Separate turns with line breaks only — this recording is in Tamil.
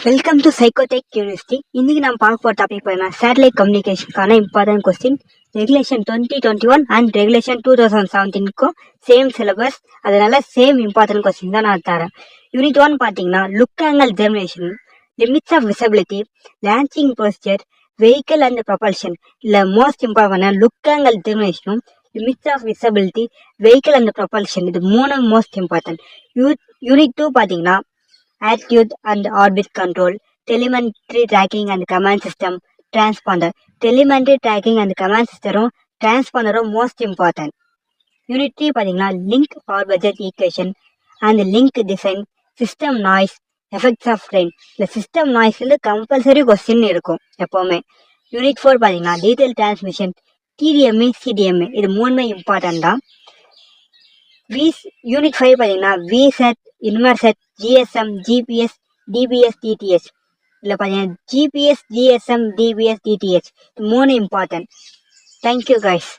Welcome to சைக்கோடெக் university. இன்னைக்கு நம்ம பார்க்க போகிற டாபிக் பார்த்தீங்கன்னா சேட்டலைட் கம்யூனிகேஷனுக்கான important question. Regulation 2021 and regulation 2017க்கும் சேம் சிலபஸ், அதனால சேம் இம்பார்ட்டன்ட் கொஸ்டின் தான் நான் தரேன். யூனிட் 1 பார்த்தீங்கன்னா look angle germination, limits of visibility, launching procedure, vehicle and propulsion. இல்லை மோஸ்ட் இம்பார்ட்டன்ட் லுக் ஆங்கிள் ஜெர்மினேஷனும் limits of visibility, vehicle and propulsion, இது மூணு மோஸ்ட் இம்பார்ட்டன்ட். யூனிட் 2 பார்த்தீங்கன்னா attitude and orbit control, telemetry tracking and command system, transponder. Telemetry tracking and command system transponder most important. Unit 3 பார்த்தீங்கன்னா link power budget equation and link design, system noise, effects of rain. இந்த system noise கம்பல்சரி கொஸ்டின் இருக்கும் எப்பவுமே. யூனிட் 4 பார்த்தீங்கன்னா detail transmission, TDMA, CDMA, இது மூணுமே இம்பார்ட்டன்ட் தான். யூனிட் 5 பார்த்தீங்கன்னா VSAT, Inmarsat, GSM, GPS, DBS, DTH. இல்லை பார்த்தீங்கன்னா GPS, GSM, DBS, DTH, மூணு இம்பார்ட்டன்ட். Thank you guys.